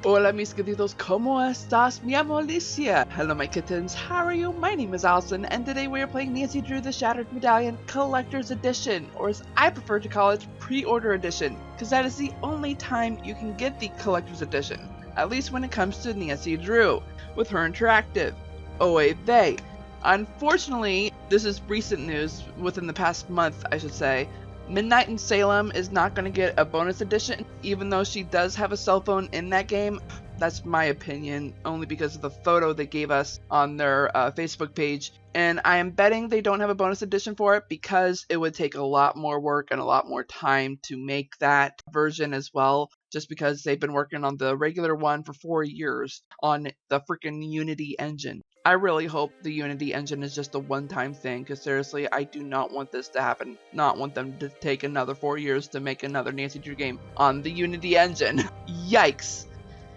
Hola mis queridos, ¿cómo estás? Mi amo Alicia. Hello my kittens, how are you? My name is Allison, and today we are playing Nancy Drew the Shattered Medallion Collector's Edition, or as I prefer to call it, Pre-Order Edition, because that is the only time you can get the Collector's Edition, at least when it comes to Nancy Drew, with her interactive. Oh wait, they. Unfortunately, this is recent news, within the past month I should say, Midnight in Salem is not going to get a bonus edition, even though she does have a cell phone in that game. That's my opinion, only because of the photo they gave us on their Facebook page. And I am betting they don't have a bonus edition for it because it would take a lot more work and a lot more time to make that version as well, just because they've been working on the regular one for 4 years on the freaking Unity engine. I really hope the Unity engine is just a one-time thing, because seriously, I do not want this to happen. Not want them to take another 4 years to make another Nancy Drew game on the Unity engine. Yikes!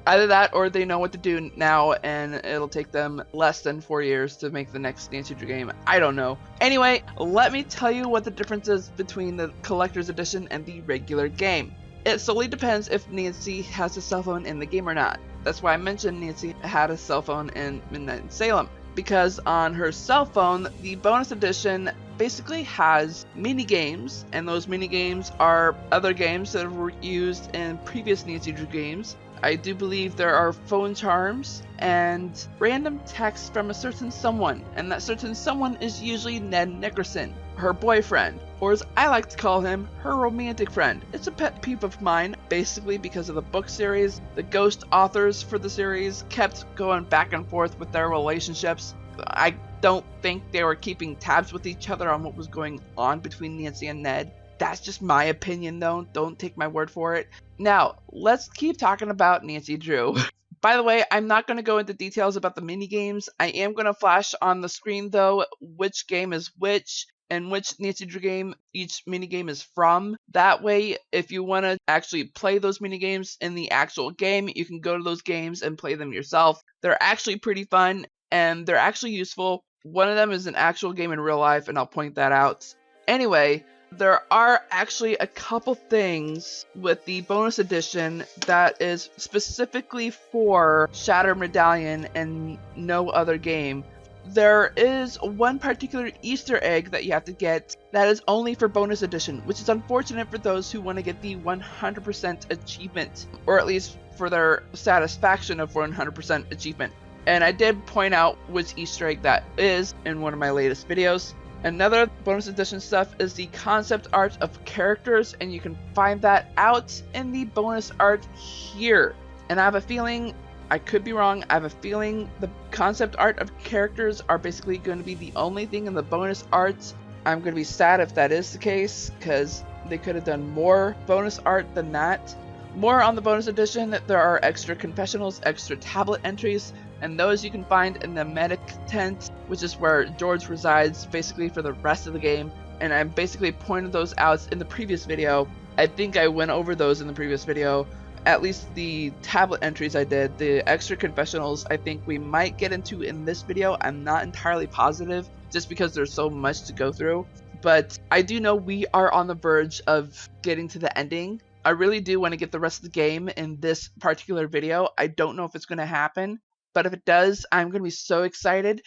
Either that, or they know what to do now, and it'll take them less than 4 years to make the next Nancy Drew game. I don't know. Anyway, let me tell you what the difference is between the Collector's Edition and the regular game. It solely depends if Nancy has a cell phone in the game or not. That's why I mentioned Nancy had a cell phone in Midnight in Salem, because on her cell phone, the bonus edition basically has mini games, and those mini games are other games that were used in previous Nancy Drew games. I do believe there are phone charms and random text from a certain someone, and that certain someone is usually Ned Nickerson, her boyfriend, or as I like to call him, her romantic friend. It's a pet peeve of mine, basically because of the book series. The ghost authors for the series kept going back and forth with their relationships. I don't think they were keeping tabs with each other on what was going on between Nancy and Ned. That's just my opinion though, don't take my word for it. Now, let's keep talking about Nancy Drew. By the way, I'm not going to go into details about the mini games. I am going to flash on the screen though which game is which and which Nancy Drew game each minigame is from. That way, if you want to actually play those minigames in the actual game, you can go to those games and play them yourself. They're actually pretty fun, and they're actually useful. One of them is an actual game in real life, and I'll point that out. Anyway, there are actually a couple things with the bonus edition that is specifically for Shattered Medallion and no other game. There is one particular Easter egg that you have to get that is only for bonus edition, which is unfortunate for those who want to get the 100% achievement, or at least for their satisfaction of 100% achievement. And I did point out which Easter egg that is in one of my latest videos. Another bonus edition stuff is the concept art of characters, and you can find that out in the bonus art here. And I have a feeling, I could be wrong, I have a feeling the concept art of characters are basically going to be the only thing in the bonus art. I'm going to be sad if that is the case, because they could have done more bonus art than that. More on the bonus edition, there are extra confessionals, extra tablet entries, and those you can find in the medic tent, which is where George resides basically for the rest of the game. And I basically pointed those out in the previous video. I think I went over those in the previous video. At least the tablet entries I did. The extra confessionals I think we might get into in this video. I'm not entirely positive, just because there's so much to go through. But I do know we are on the verge of getting to the ending. I really do want to get the rest of the game in this particular video. I don't know if it's going to happen, but if it does, I'm going to be so excited.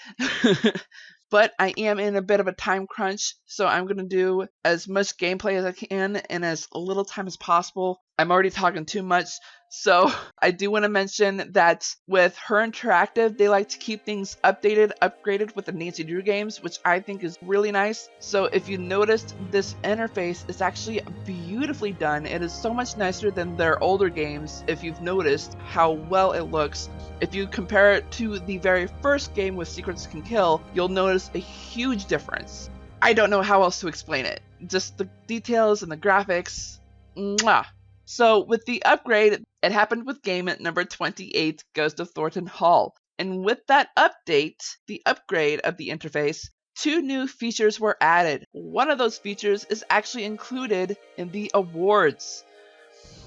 But I am in a bit of a time crunch, so I'm going to do as much gameplay as I can in as little time as possible. I'm already talking too much, so I do want to mention that with Her Interactive, they like to keep things updated, upgraded with the Nancy Drew games, which I think is really nice. So if you noticed, this interface is actually beautifully done. It is so much nicer than their older games, if you've noticed how well it looks. If you compare it to the very first game with Secrets Can Kill, you'll notice a huge difference. I don't know how else to explain it. Just the details and the graphics. Mwah! So with the upgrade, it happened with game at number 28, Ghost of Thornton Hall. And with that update, the upgrade of the interface, 2 new features were added. One of those features is actually included in the awards,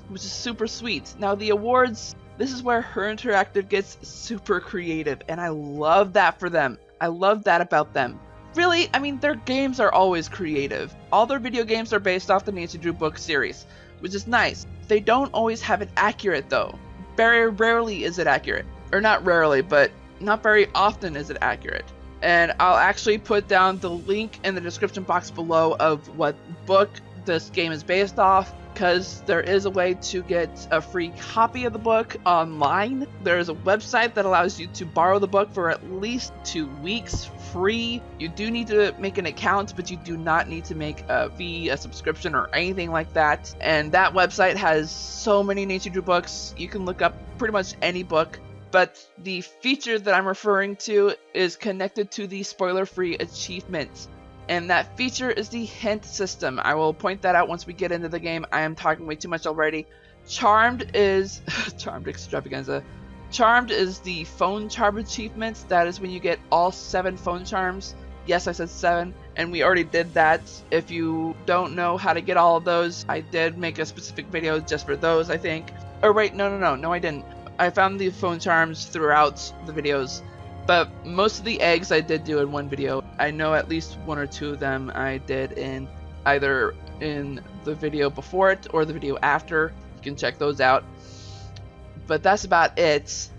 which is super sweet. Now the awards, this is where Her Interactive gets super creative, and I love that for them. I love that about them. Really, I mean, their games are always creative. All their video games are based off the Nancy Drew book series, which is nice. They don't always have it accurate though, very rarely is it accurate. Or not rarely, but not very often is it accurate. And I'll actually put down the link in the description box below of what book this game is based off, because there is a way to get a free copy of the book online. There is a website that allows you to borrow the book for at least 2 weeks free. You do need to make an account, but you do not need to make a fee, a subscription, or anything like that. And that website has so many Nancy Drew books. You can look up pretty much any book. But the feature that I'm referring to is connected to the spoiler-free achievements. And that feature is the hint system. I will point that out once we get into the game. I am talking way too much already. Charmed is... Charmed extravaganza. Charmed is the phone charm achievements. That is when you get all 7 phone charms. Yes, I said 7. And we already did that. If you don't know how to get all of those, I did make a specific video just for those, I think. Or wait, no, I didn't. I found the phone charms throughout the videos, but most of the eggs I did do in one video. I know at least 1 or 2 of them I did in either in the video before it or the video after. You can check those out. But that's about it.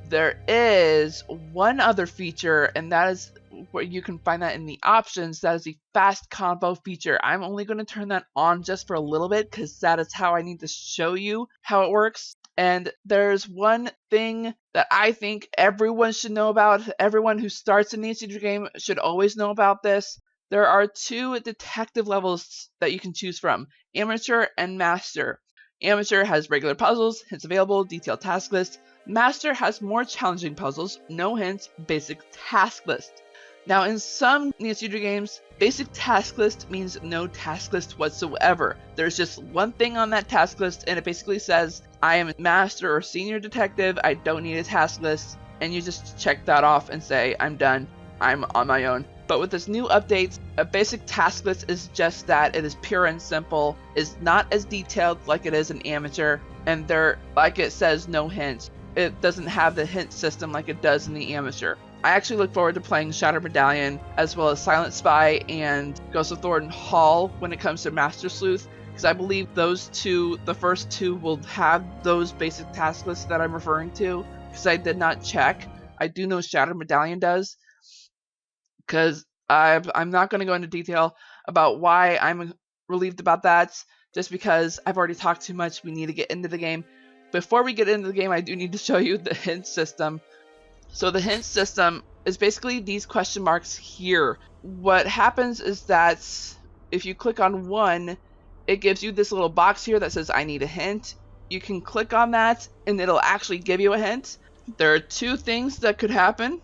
There is one other feature, and that is where you can find that in the options. That is the fast convo feature. I'm only going to turn that on just for a little bit because that is how I need to show you how it works. And there's one thing that I think everyone should know about. Everyone who starts a Nancy Drew game should always know about this. There are 2 detective levels that you can choose from, Amateur and Master. Amateur has regular puzzles, hints available, detailed task list. Master has more challenging puzzles, no hints, basic task list. Now in some Nancy Drew games, basic task list means no task list whatsoever. There's just one thing on that task list, and it basically says, I am a master or senior detective, I don't need a task list, and you just check that off and say, I'm done, I'm on my own. But with this new update, a basic task list is just that. It is pure and simple, is not as detailed like it is in Amateur, and there, like it says, no hints. It doesn't have the hint system like it does in the Amateur. I actually look forward to playing Shattered Medallion as well as Silent Spy and Ghost of Thornton Hall when it comes to Master Sleuth, because I believe those 2, the first 2, will have those basic task lists that I'm referring to, because I did not check. I do know Shattered Medallion does, because I'm not going to go into detail about why I'm relieved about that, just because I've already talked too much. We need to get into the game. Before we get into the game, I do need to show you the hint system. So the hint system is basically these question marks here. What happens is that if you click on one, it gives you this little box here that says I need a hint. You can click on that and it'll actually give you a hint. There are 2 things that could happen.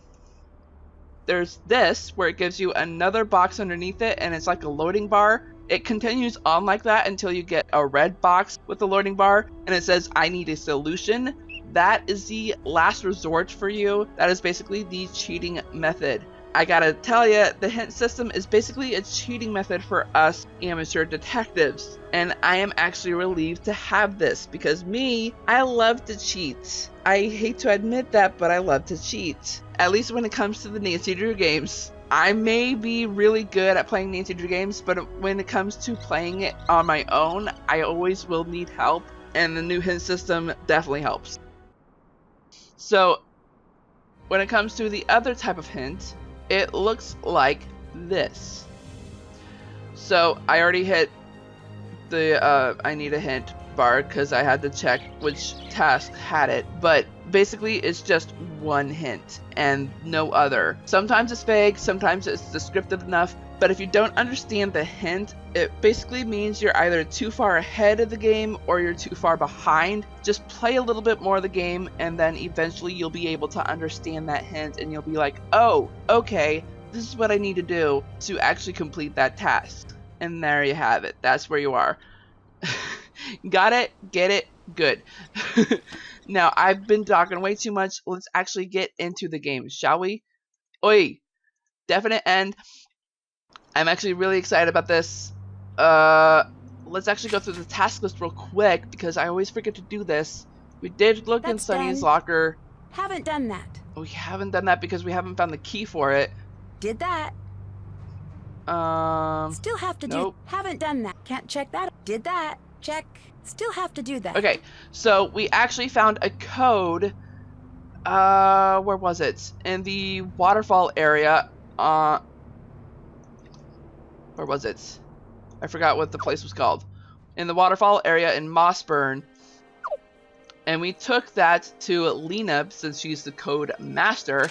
There's this, where it gives you another box underneath it and it's like a loading bar. It continues on like that until you get a red box with the loading bar and it says I need a solution. That is the last resort for you. That is basically the cheating method. I gotta tell you, the hint system is basically a cheating method for us amateur detectives. And I am actually relieved to have this, because me, I love to cheat. I hate to admit that, but I love to cheat. At least when it comes to the Nancy Drew games. I may be really good at playing Nancy Drew games, but when it comes to playing it on my own, I always will need help. And the new hint system definitely helps. So, when it comes to the other type of hint, it looks like this. So, I already hit the I need a hint bar because I had to check which task had it, but basically it's just one hint and no other. Sometimes it's vague, sometimes it's descriptive enough, but if you don't understand the hint, it basically means you're either too far ahead of the game or you're too far behind. Just play a little bit more of the game and then eventually you'll be able to understand that hint and you'll be like, oh, okay, this is what I need to do to actually complete that task. And there you have it. That's where you are. Got it? Get it? Good. Now, I've been talking way too much. Let's actually get into the game, shall we? Oi! Definite end. I'm actually really excited about this. Let's actually go through the task list real quick, because I always forget to do this. We did look in Sunny's locker. Haven't done that. We haven't done that because we haven't found the key for it. Did that. Still have to nope. do. Haven't done that. Can't check that. Did that. Check. Still have to do that. Okay, so we actually found a code. Where was it? In the waterfall area. Where was it? I forgot what the place was called. In the waterfall area in Mossburn. And we took that to Leena, since she's the code master,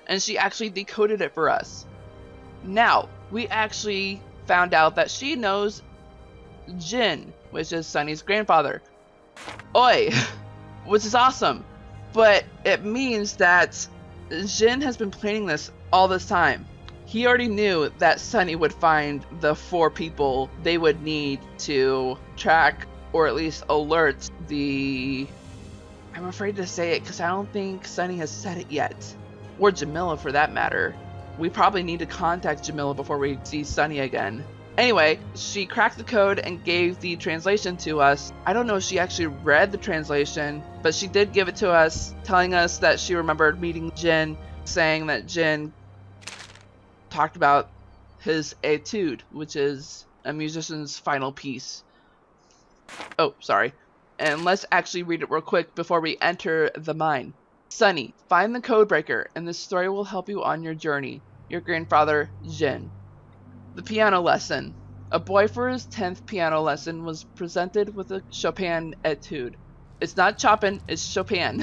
and she actually decoded it for us. Now, we actually found out that she knows Jin, which is Sunny's grandfather. Oi! Which is awesome. But it means that Jin has been planning this all this time. He already knew that Sunny would find the 4 people they would need to track, or at least alert the... I'm afraid to say it because I don't think Sunny has said it yet. Or Jamila for that matter. We probably need to contact Jamila before we see Sunny again. Anyway, she cracked the code and gave the translation to us. I don't know if she actually read the translation, but she did give it to us, telling us that she remembered meeting Jin, saying that Jin talked about his etude, which is a musician's final piece. Oh, sorry. And let's actually read it real quick before we enter the mine. Sunny, find the codebreaker, and this story will help you on your journey. Your grandfather, Jin. The piano lesson. A boy for his 10th piano lesson was presented with a Chopin etude. It's not Chopin, it's Chopin.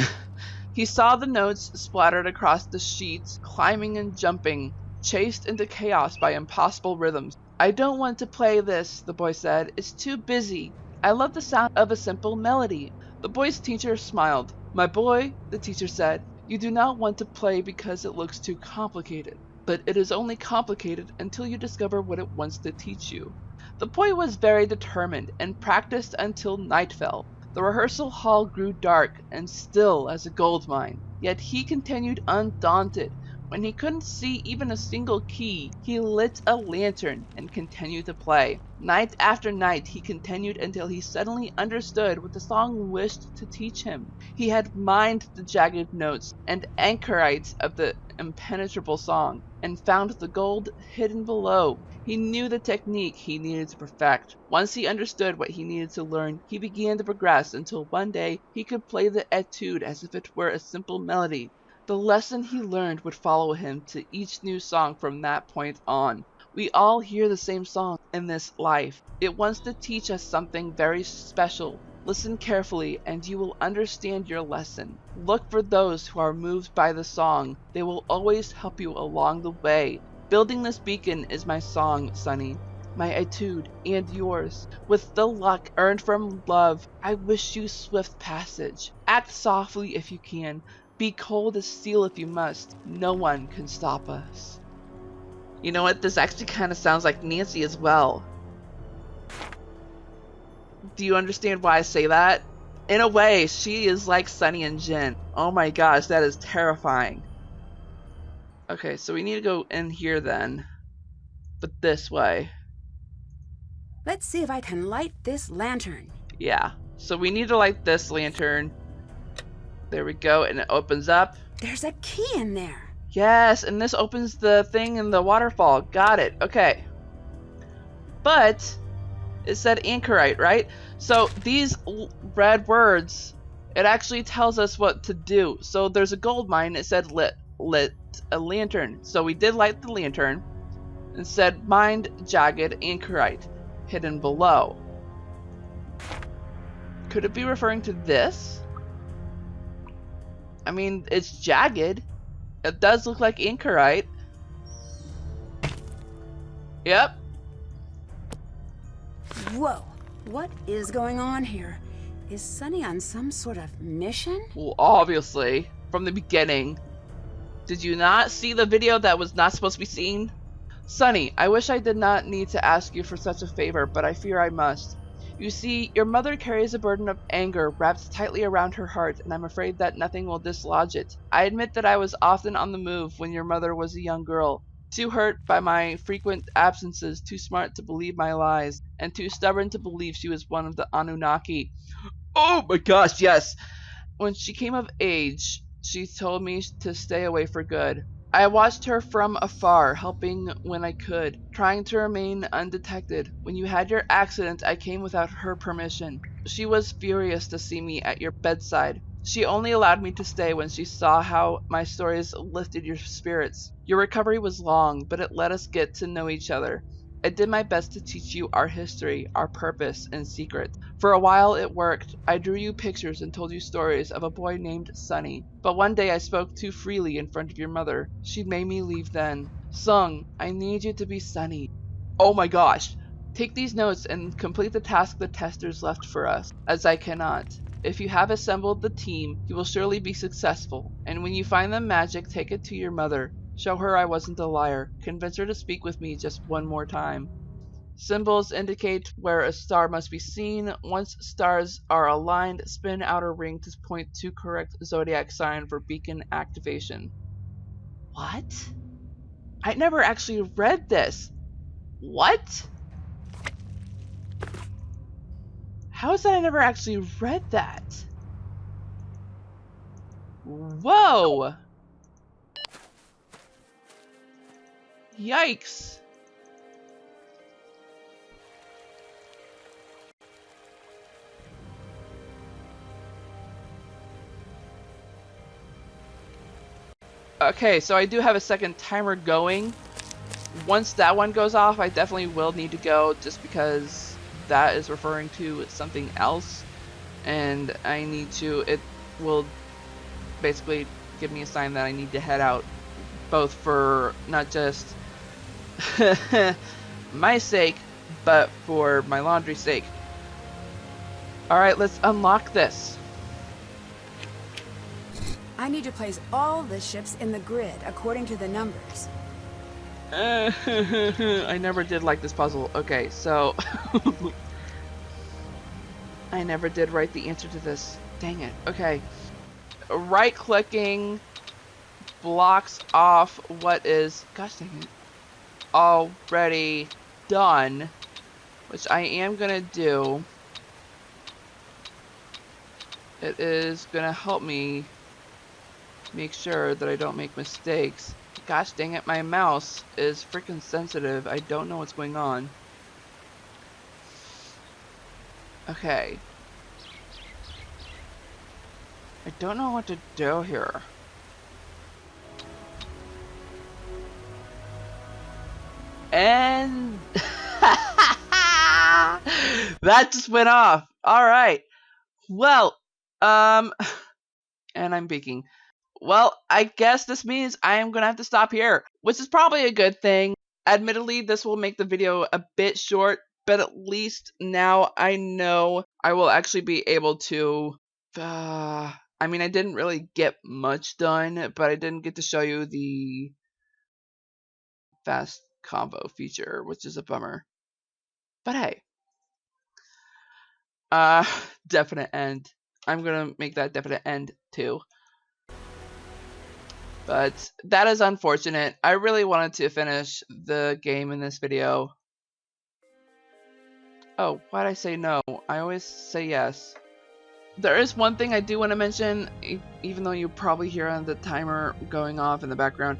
He saw the notes splattered across the sheets, climbing and jumping, chased into chaos by impossible rhythms. I don't want to play this, the boy said. It's too busy. I love the sound of a simple melody. The boy's teacher smiled. My boy, the teacher said, you do not want to play because it looks too complicated. But it is only complicated until you discover what it wants to teach you. The boy was very determined and practiced until night fell. The rehearsal hall grew dark and still as a gold mine. Yet he continued undaunted. When he couldn't see even a single key, he lit a lantern and continued to play. Night after night he continued until he suddenly understood what the song wished to teach him. He had mined the jagged notes and anchorites of the impenetrable song, and found the gold hidden below. He knew the technique he needed to perfect. Once he understood what he needed to learn, he began to progress until one day he could play the etude as if it were a simple melody. The lesson he learned would follow him to each new song from that point on. We all hear the same song in this life. It wants to teach us something very special. Listen carefully and you will understand your lesson. Look for those who are moved by the song. They will always help you along the way. Building this beacon is my song, Sunny. My etude and yours. With the luck earned from love, I wish you swift passage. Act softly if you can. Be cold as steel if you must. No one can stop us. You know what? This actually kind of sounds like Nancy as well. Do you understand why I say that? In a way, she is like Sunny and Jin. Oh my gosh, that is terrifying. Okay, so we need to go in here then. But this way. Let's see if I can light this lantern. Yeah. So we need to light this lantern. There we go, and it opens up. There's a key in there. Yes, and this opens the thing in the waterfall. Got it. Okay. But it said anchorite, right? So these red words, it actually tells us what to do. So there's a gold mine. It said lit a lantern. So we did light the lantern. It said mined jagged anchorite hidden below. Could it be referring to this? I mean, it's jagged. It does look like anchorite. Yep. Whoa. What is going on here? Is Sunny on some sort of mission? Well, obviously, from the beginning. Did you not see the video that was not supposed to be seen? Sunny, I wish I did not need to ask you for such a favor, but I fear I must. You see, your mother carries a burden of anger wrapped tightly around her heart, and I'm afraid that nothing will dislodge it. I admit that I was often on the move when your mother was a young girl, too hurt by my frequent absences, too smart to believe my lies, and too stubborn to believe she was one of the Anunnaki. Oh my gosh, yes! When she came of age, she told me to stay away for good. I watched her from afar, helping when I could, trying to remain undetected. When you had your accident, I came without her permission. She was furious to see me at your bedside. She only allowed me to stay when she saw how my stories lifted your spirits. Your recovery was long, but it let us get to know each other. I did my best to teach you our history, our purpose, and secrets. For a while it worked. I drew you pictures and told you stories of a boy named Sunny. But one day I spoke too freely in front of your mother. She made me leave then. Seung, I need you to be Sunny. Oh my gosh. Take these notes and complete the task the testers left for us, as I cannot. If you have assembled the team, you will surely be successful. And when you find the magic, take it to your mother. Show her I wasn't a liar. Convince her to speak with me just one more time. Symbols indicate where a star must be seen. Once stars are aligned, spin outer ring to point to correct zodiac sign for beacon activation. What? I never actually read this. What? How is that I never actually read that? Whoa! Yikes! Okay, so I do have a second timer going. Once that one goes off, I definitely will need to go just because that is referring to something else. And I need to, it will basically give me a sign that I need to head out, both for not just my sake, but for my laundry's sake. Alright, let's unlock this. I need to place all the ships in the grid according to the numbers. I never did like this puzzle. Okay, so I never did write the answer to this. Dang it. Okay. Right clicking blocks off what is, gosh dang it, already done, which I am gonna do. It is gonna help me make sure that I don't make mistakes. Gosh dang it, my mouse is freaking sensitive. I don't know what's going on. Okay. I don't know what to do here. And that just went off. All right. Well, and I'm peeking. Well, I guess this means I am gonna have to stop here, which is probably a good thing. Admittedly, this will make the video a bit short, but at least now I know I will actually be able to I mean, I didn't really get much done, but I didn't get to show you the fast combo feature, which is a bummer. But hey, definite end. I'm gonna make that definite end too. But that is unfortunate. I really wanted to finish the game in this video. Oh, why'd I say no? I always say yes. There is one thing I do want to mention, even though you probably hear on the timer going off in the background.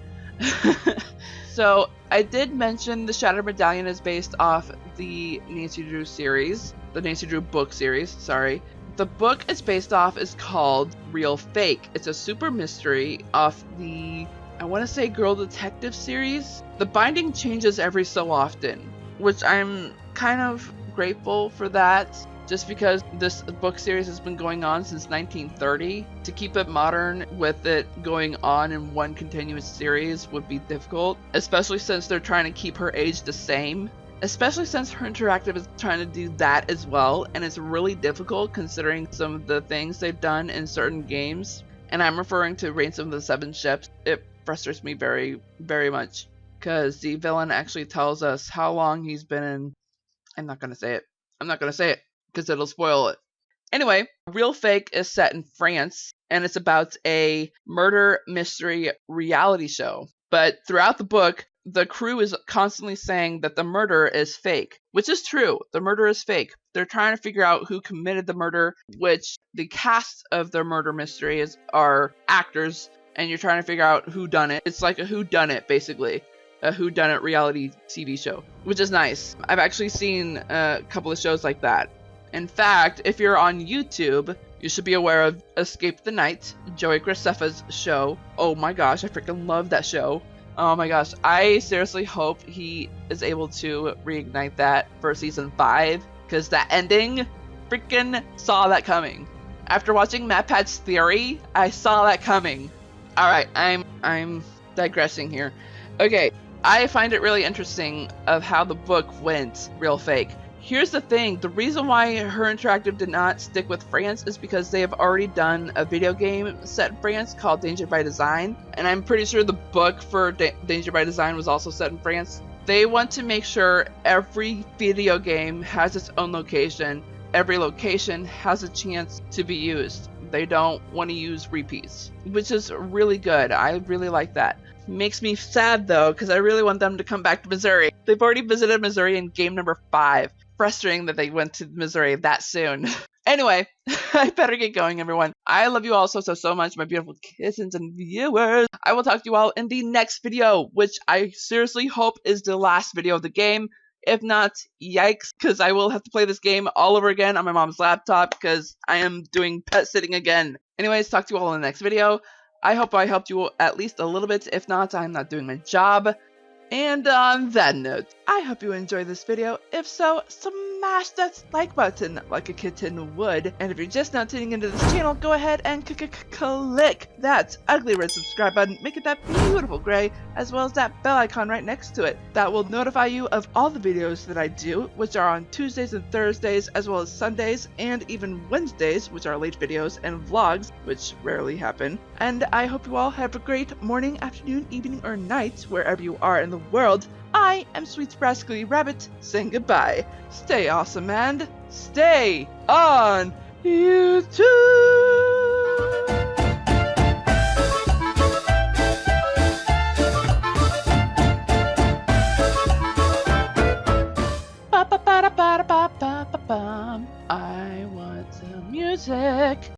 So, I did mention the Shattered Medallion is based off the Nancy Drew series, the Nancy Drew book series, sorry. The book it's based off is called Real Fake. It's a super mystery off the, I want to say, Girl Detective series. The binding changes every so often, which I'm kind of grateful for that. Just because this book series has been going on since 1930, to keep it modern with it going on in one continuous series would be difficult, especially since they're trying to keep her age the same. Especially since her interactive is trying to do that as well, and it's really difficult considering some of the things they've done in certain games. And I'm referring to Ransom of the Seven Ships. It frustrates me very, very much, because the villain actually tells us how long he's been in. I'm not gonna say it. I'm not gonna say it, because it'll spoil it. Anyway, Real Fake is set in France, and it's about a murder mystery reality show. But throughout the book, the crew is constantly saying that the murder is fake, which is true. The murder is fake. They're trying to figure out who committed the murder, which the cast of the murder mystery are actors and you're trying to figure out who done it. It's like a who done it, basically. A who done it reality TV show, which is nice. I've actually seen a couple of shows like that. In fact, if you're on YouTube, you should be aware of Escape the Night, Joey Graceffa's show. Oh my gosh, I freaking love that show. Oh my gosh, I seriously hope he is able to reignite that for season 5, because that ending, freaking saw that coming. After watching MatPat's theory, I saw that coming. Alright, I'm digressing here. Okay, I find it really interesting of how the book went real fake. Here's the thing, the reason why Her Interactive did not stick with France is because they have already done a video game set in France called Danger by Design, and I'm pretty sure the book for Danger by Design was also set in France. They want to make sure every video game has its own location, every location has a chance to be used. They don't want to use repeats, which is really good. I really like that. Makes me sad though, because I really want them to come back to Missouri. They've already visited Missouri in game number 5. Frustrating that they went to Missouri that soon. Anyway, I better get going, everyone. I love you all so much, my beautiful kittens and viewers. I will talk to you all in the next video, which I seriously hope is the last video of the game. If not, yikes, because I will have to play this game all over again on my mom's laptop because I am doing pet sitting again. Anyways, talk to you all in the next video. I hope I helped you at least a little bit. If not, I'm not doing my job. And on that note, I hope you enjoyed this video. If so, smash that like button like a kitten would. And if you're just now tuning into this channel, go ahead and click that ugly red subscribe button. Make it that beautiful gray, as well as that bell icon right next to it. That will notify you of all the videos that I do, which are on Tuesdays and Thursdays, as well as Sundays, and even Wednesdays, which are late videos, and vlogs, which rarely happen. And I hope you all have a great morning, afternoon, evening, or night, wherever you are in the world. I am Sweet Rascally Rabbit, saying goodbye. Stay awesome and stay on YouTube!